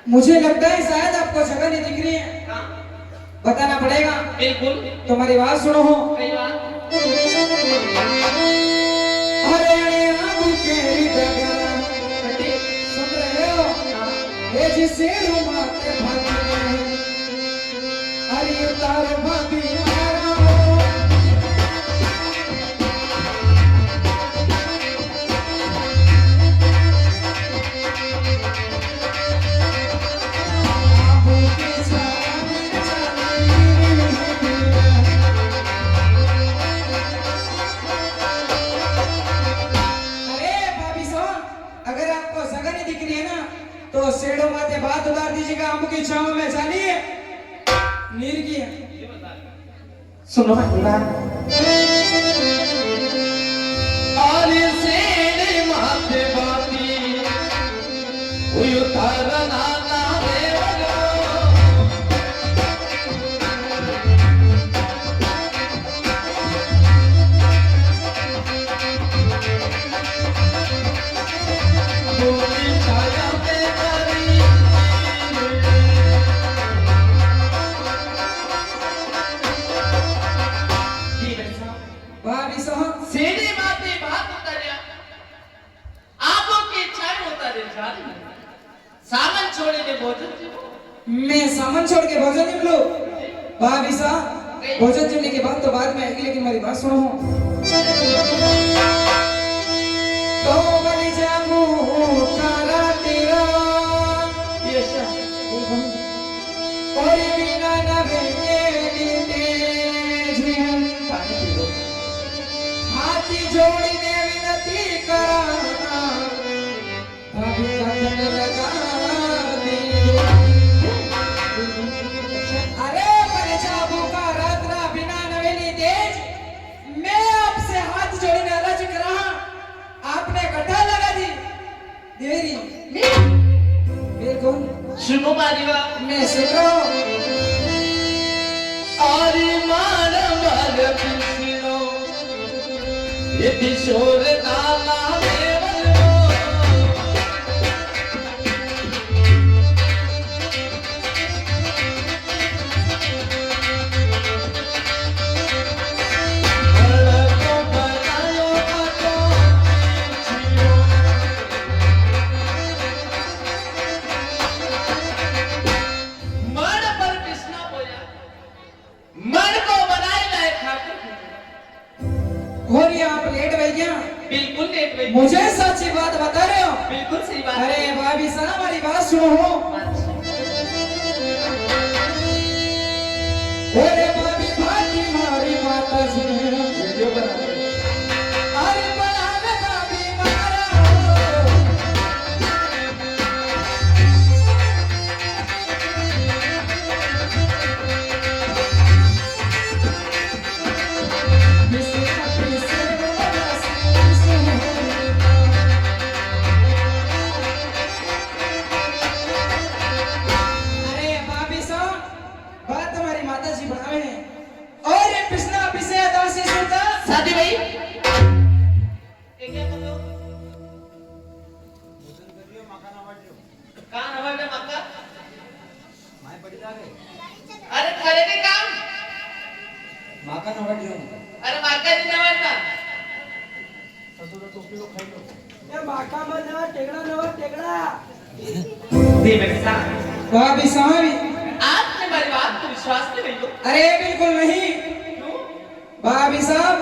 मुझे लगता है शायद आपको जगह नहीं दिख रही है। हाँ, बताना पड़ेगा। बिल्कुल। तुम्हारी बात सुनो हो। सही बात। अरे आबू केरी डगरा सुन रहे हो? ये जिसे रुमाते भागे अरे उतारो भाभी मारा हो। आबू के सामने चली अगर आपको जगह नहीं दिख रही है ना तो शेड़ों माते बात उतार दीजिएगा। आम की छांव में चलिए नीर की सुनो आले सेड़े माथे बाती उतार नाना देवलो बोली छाया पे करी भाभी साहब सीढ़ी माथे भात उतार्या आंखों की छाय उतारे जारी सामान छोड़ीने भोजन जीवो। मैं सामान छोड़ के भोजन नहीं बोलूं। भाभी साहब भोजन चुनने के बाद तो बाद में आएगी, लेकिन मेरी बात सुनो। तो बलि जामू कारा तेरा यशा और बिना नवे पानी पी लो। हाथी जोड़ीने विनती करा भाभी कंधन लगा दी। अरे बलि जामू का रात्रा बिना नवेली तेज मैं आपसे हाथ जोड़ने अर्ज करा, आपने गड्ढा लगा दी देरी। बिल्कुल सुनो मारी बात। मैं सुन रहा हूँ। आरी मार मार पिसनो ये किशोर नाला देवलो को बनायो तो छियो मन पर कृष्णा बोया मन को बनाए लाए खाकर और ये आप लेट भैया बिल्कुल लेट गई। मुझे सच्ची बात बता रहे हो? बिल्कुल सही बात अरे है। भाभी साहब हमारी बात सुनो हो। अरे भाभी भाभी मारी माता जी वीडियो बना रहे हैं। अरे बनावे भाभी मारा हो। अरे भाभी साहब बात तुम्हारी माता जी बनावे हैं। और ये पिछला पिछले दासी सुनता शादी भाई ये क्या कर रहे हो? कहाँ हवा में मक्का? अरे खरे के काम माका नवट लियो अरे मक्का नहीं नवाजना ये माका मत नवा टेकड़ा नवा टेकड़ा भाभी साहब आपने हमारी बात को विश्वास नहीं हो। अरे बिल्कुल नहीं। क्यों? भाभी साहब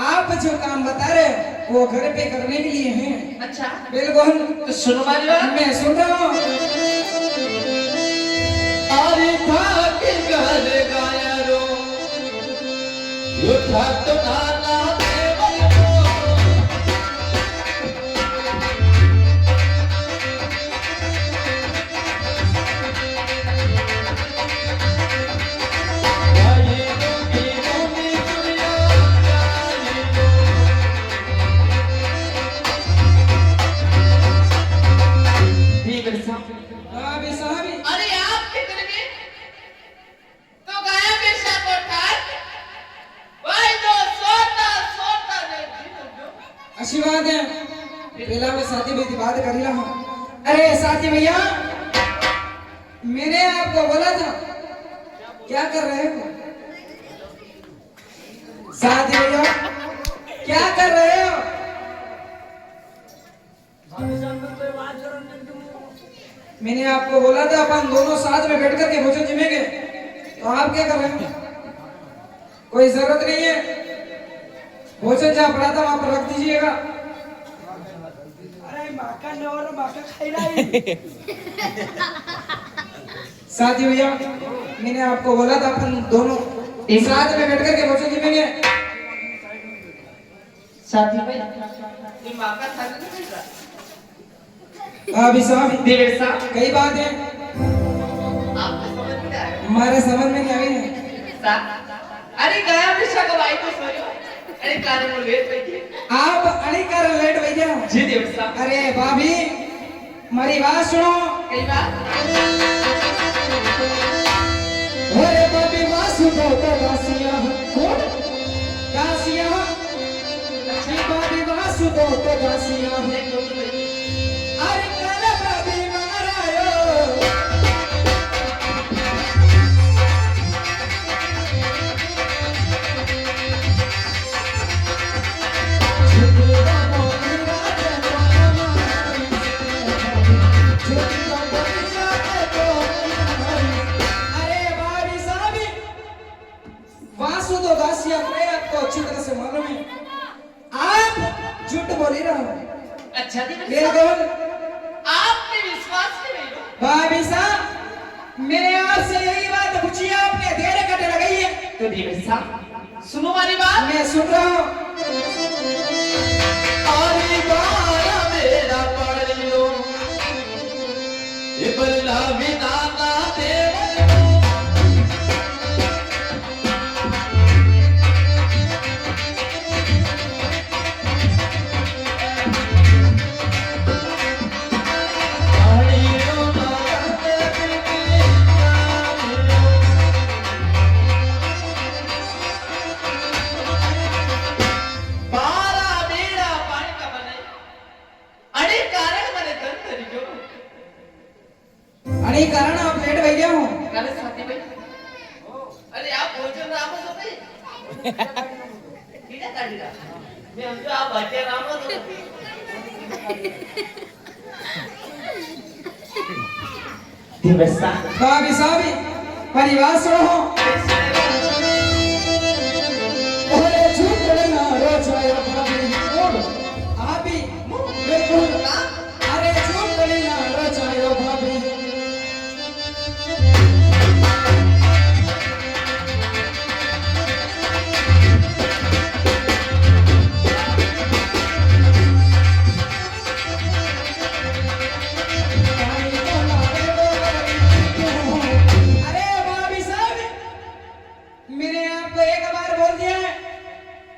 आप जो काम बता रहे हैं, वो घर पे करने के लिए हैं। अच्छा बिल्कुल तो सुनो हमारी बात। मैं सुन रहा हूँ। अरे था के घर गाया रो यो था तो नाना देवलो गाये रो मीनो में दुनिया गाये रो ठीक है साहब। भाभी साहब अरे आप क्या करेंगे तो गाया पेशा को ठार भाई तो सोता सोता नहीं अच्छी बात है। पहला मैं साथी भाई की बात कर रहा हूँ। अरे साथी भैया मैंने आपको बोला था, क्या कर रहे हो साथी भैया, क्या कर रहे हो? मैंने आपको बोला था अपन दोनों साथ में बैठ करके भोजन जिमेंगे, तो आप क्या कर रहे हो? कोई जरूरत नहीं है, भोजन जहाँ पड़ा था वहां पर रख दीजिएगा। अरे माका नवर माका खाई रही साथी भैया, मैंने आपको बोला था अपन दोनों साथ में बैठ करके भोजन जिमेंगे। साथी भाई ये माँ का थाली नहीं मिल रहा। अभी साहब देवर साहब कई बात है आपको समझ में आया हमारे समझ में नहीं आई है। साहब अरे गया दिशा का भाई तो सोयो अरे कारे में लेट बैठे आप अड़ीकर लेट भैया। जी देवर साहब अरे भाभी हमारी बात सुनो। कई बार अरे भाभी वासु तो दासिया कौन दासिया अच्छी भाभी वासु तो दासिया अरे कर भाभी मारायो वासु तो दासिया मैं आपको अच्छी तरह से मालूम है, आप झूठ बोल ही रहे हो। अच्छा देवर बिल्कुल आपने विश्वास नहीं लो भाभी साहब, मैंने आपसे यही बात पूछी, आपने देर कटे लगाई है। तो देवर साहब सुनो हमारी बात मैं सुन रहा हूँ। अरे बारा मेरा पड़ लो ये बल्ला बिना ना देवर अरे कारण आप लेट हो गया हूँ। अरे साथी भाई अरे आप भोजन राम हो भाई ठीक है ताड़ी मैं हम जो आप बातें राम हो दिवसा भाभी साहब परिवार सुनो। ओरे झूठ ना रोजायो भाभी बोल आप ही बिल्कुल। अरे झूठ ना रोजायो भाभी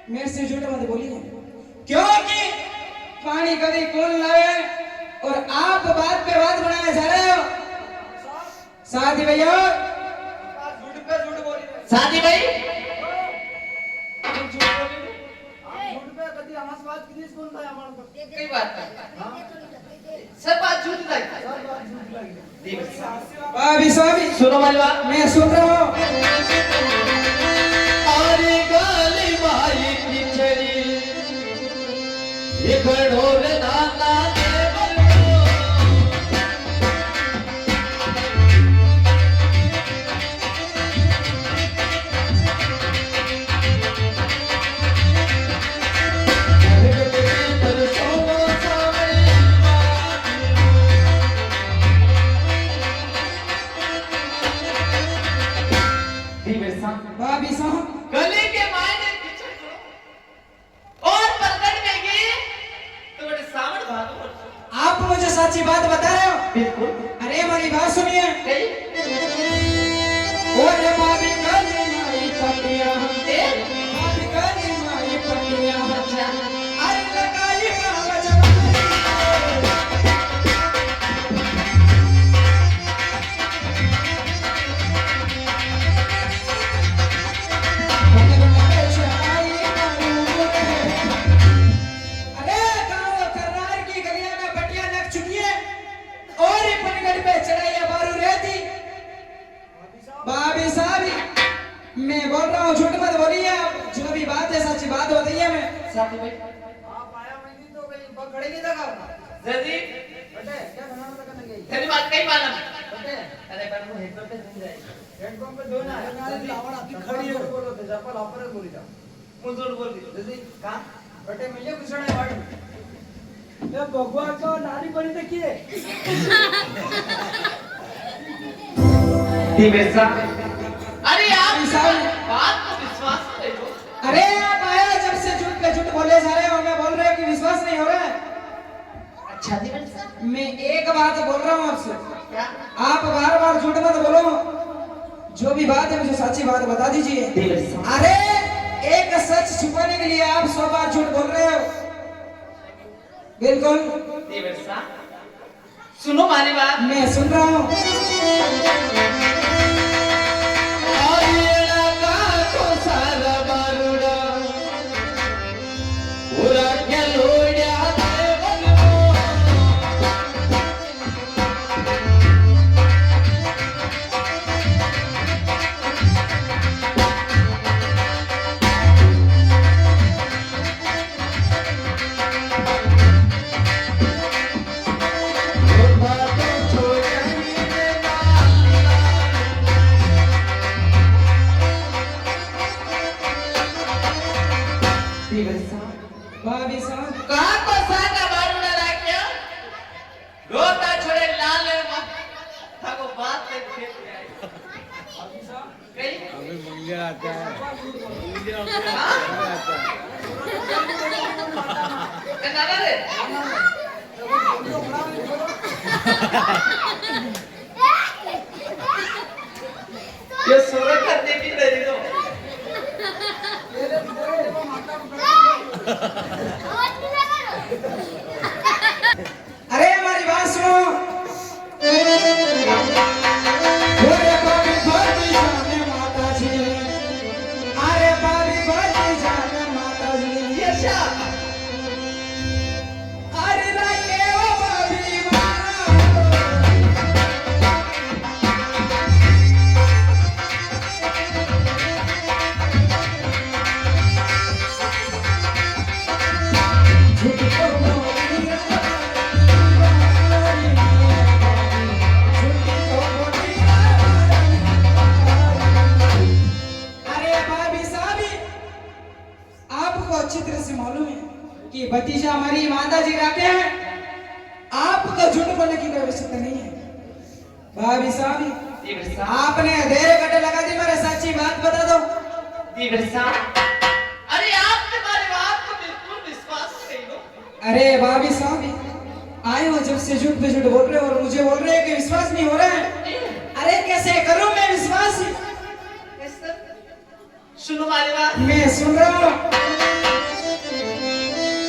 मेरे से झूठ मत बोलिए, क्योंकि पानी कभी कौन लाए और आप बात पे बात बनाने जा रहे हो। साथी भैया झूठ पे झूठ बोल रहे हैं। साथी भाई झूठ पे कदी हमास बात किनी कौन था हमारे को कई बात नहीं सब बात झूठ लगी भाभी साहब सुनो हमारी बात मैं सुन रहा हूँ। अरे गाली भाई की छड़ी ये घड़ोर नाना देवर भाभी साहब गली के मायने पीछे करो और पकड़ में गए तो बड़े सामने भागो। आप मुझे सच्ची बात बता रहे हो? बिल्कुल अरे हमारी बात सुनिए। कही ओरे भाभी गली माई पटिया ए भाभी गली माई पटिया अच्छा अरे लगाई माला जवानी अरे गाँव कर्नार की गलियां में पटिया लग चुकी है और ये पनगढ़ पे चढ़ाइयां बारू रहती मैं बोल रहा हूँ, झूठ मत बोलिए आप, जो भी बात है सच्ची बात बताइए। मैं साथी भाई आप आया मैंने तो भाई पग खड़े नहीं लगा जल्दी बेटे क्या बनाना था करने गई तेरी बात कहीं मालूम बेटे अरे पर वो हेडपंप पे धुन जाए हेडपंप पे धोना है जल्दी। लावण आपकी खड़ी है बोलो ते चप्पल ऑपरेट बोली जा मुझोड़ बोल दी जल्दी कहां बेटे मिले घुसड़ा है वाड़ी ये भगवान को नारी बनी देखिए दिवेशा अरे आप साहब। बात को विश्वास करो अरे आप आया जब से झूठ पे झूठ बोले जा रहे हो, मैं बोल रहे हो कि विश्वास नहीं हो रहा है। अच्छा दिवेशा मैं एक बात बोल रहा हूँ आपसे, क्या आप बार बार झूठ मत बोलो, जो भी बात है मुझे सच्ची बात बता दीजिए। दिवेशा अरे एक सच छुपाने के लिए आप 100 बार झूठ बोल रहे हो। बिल्कुल दिवेशा सुनो हमारी बात मैं सुन रहा हूँ। भाभी साहब कहाँ को सागा मारू ना राख्या रोता छोड़े लाल थाको बात से खेत में आई कहीं अभी मंगे आता है नाना रे ये सोरा करने की नहीं तो अरे हमारी बात सुनो। अरे भाभी भाभी जाने माता जी, अरे भाभी भाभी जाने माता जी, ये शा अरे राके ओ भाभी मारा। झूठ को बोली अरे भाभी साहब, आपको अच्छी तरह से मालूम है कि भतीजा हमारी माता जी राके हैं, आपका झूठ बोलने की कोई आवश्यकता नहीं है। भाभी साहब दिवेशा आपने देर कटे लगा दी, मेरे सच्ची बात बता दो। दिवेशा अरे आप तुम्हारी बात को बिल्कुल विश्वास नहीं लो अरे भाभी साहब आए हो जब से झूठ पे झूठ बोल रहे हो और मुझे बोल रहे हैं कि विश्वास नहीं हो रहा है। अरे कैसे करूं मैं विश्वास? सुनो हमारी बात मैं सुन रहा हूँ।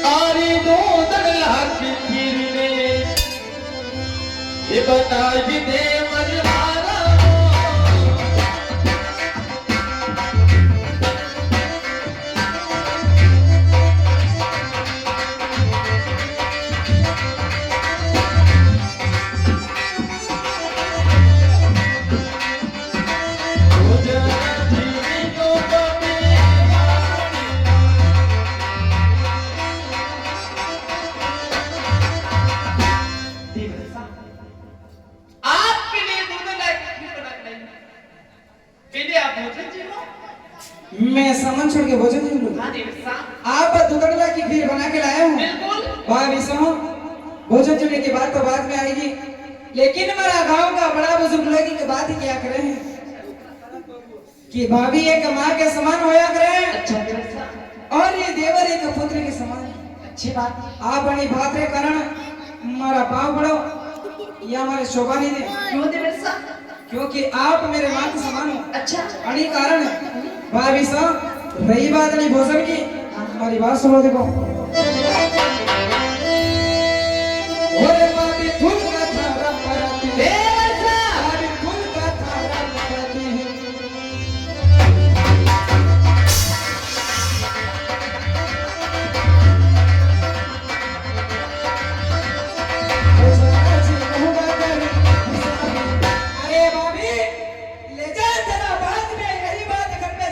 आरी दो दगला की खीर में ये बता भी दे मजहारा दिवेशा आपके लिए दूध लाइक भी बना नहीं पहले आप भोजन जीवो मैं सामान छोड़ के भोजन नहीं लूंगा। हाँ दिवेशा आप दुधड़ला की खीर बना के लाए हूँ। बिल्कुल भाभी साहब भोजन चुने की बात तो बाद में आएगी, लेकिन हमारा गांव का बड़ा बुजुर्ग लोग की बात ही क्या करे हैं कि भाभी एक माँ के समान होया करे हैं अच्छा दिवेशा और ये देवर एक पुत्र के समान है। अच्छी बात आप अपनी बात के कारण हमारा पाव पड़ो या हमारे शोभा नहीं दे, क्यों दिवेशा क्योंकि आप मेरे माँ के समान हो। अच्छा अड़ी कारण भाभी साहब रही बात नहीं भोजन की, हमारी बात सुनो। देखो ओरे भाभी फूल का थारा परती है, भाभी फूल का थारा परती है। अरे भाभी ले जा जरा, बाद में यही बात घर में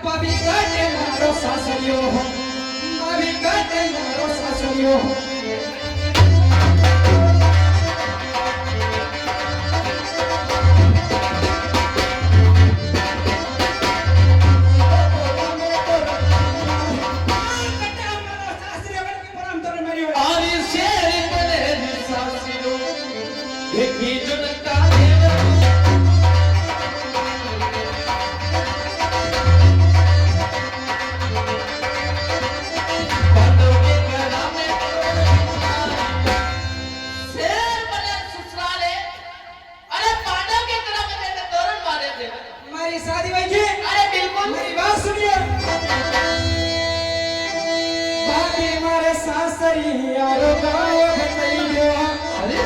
भाभी काटे मारो सासरियो भाभी काटे मारो सासरियो आरी शेर बने सासिरो एक ही जुनका देव बांधो के गला में शेर बने ससुराले अरे पांडव के गला में तेरे तोरण मारे थे हमारी शादी भाई की अरे बिल्कुल मेरी बात सुनिए भाभी मारे सासरी यारो गाँव बताइयो अरे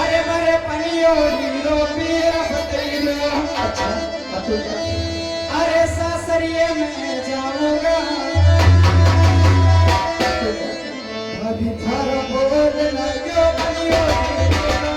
अरे मारे पनियो लीरो पीर बताइयो अच्छा अरे सासरिये में जाऊंगा भाभी थारा बोल लगो पनियो लीरो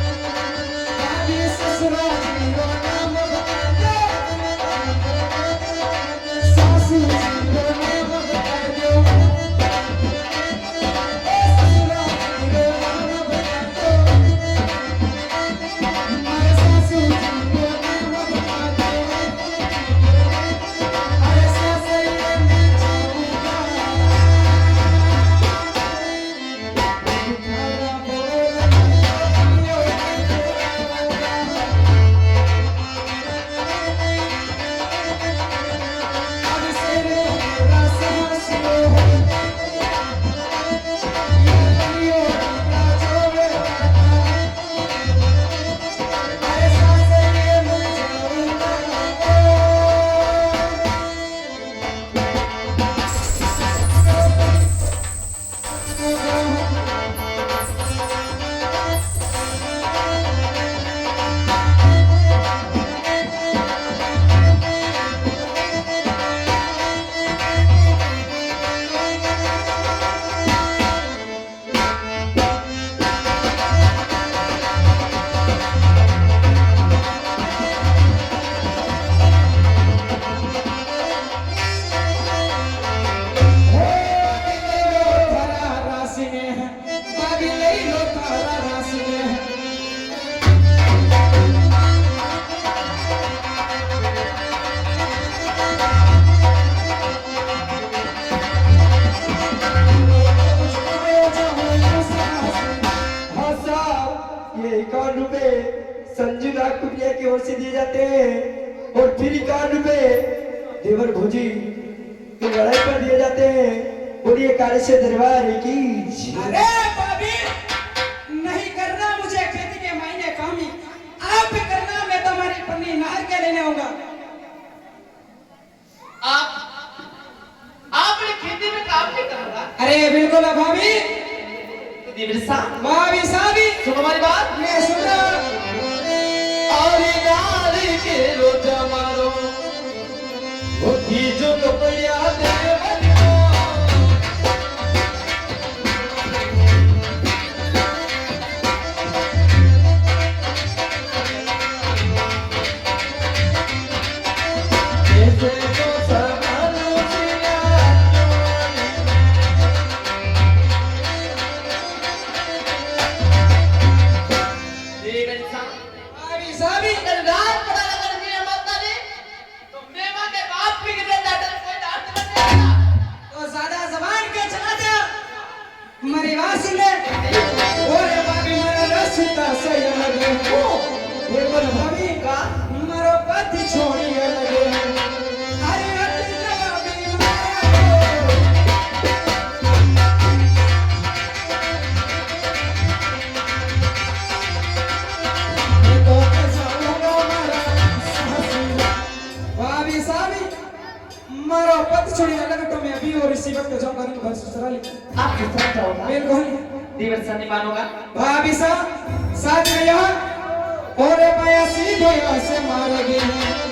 भाभी ससुराल जीरो नाम बता दो सासू जीरो नाम बता दो ससुराल जीरो नाम बता दो हमारे सासू जीरो नाम बता दो अरे सासरिये में जाऊंगा थारा बोल लगो अब से मेरा सासियो यो राजोवे अरे सासरिये में जाऊंगा थारा रासिने भाभी लई लो थारा रासिने हाँ साहब, ये 51 रुपए संजू लाख रुपया की ओर से दिए जाते हैं और फिर 51 रुपए देवर भोजी की लड़ाई पर दिए जाते हैं और ये कार्य से दरबार की अरे भाभी नहीं करना मुझे खेती के महीने काम ही आप ही करना मैं तुम्हारी पन्नी नहर के लेने आऊंगा आपने खेती में काम नहीं करा अरे बिल्कुल भाभी तो देवर साहब भाभी साहबी सुनो हमारी बात मैं सुन रहा आरी नारी के रोजा मारो वो की जो कपड़िया देवनियो ऐसे तो समानो सिया देवर साहब भाभी साहबी अगर रात पता लगा दिया मत ना तो मेवा के बाप भी गिरे जाते कोई डांट नहीं देगा तो ज्यादा जबान के चला दे हमारी बात सुन ले ओरे भाभी मेरा रस्ता सही लगे हो ये बोल भाभी का मारो पति छोड़िए लगे अरे अति भाभी मारो ये तो जाऊंगा मारा सासू भाभी साहबी मारो पति छोड़िए लगे तो मैं अभी और इसी वक्त जाऊंगा नहीं घर ससुराल आप किस तरह जाओगा बिल्कुल देवर सा नहीं मानोगा भाभी साहब साथ में यहाँ और पाया सीधो यहाँ से मारोगे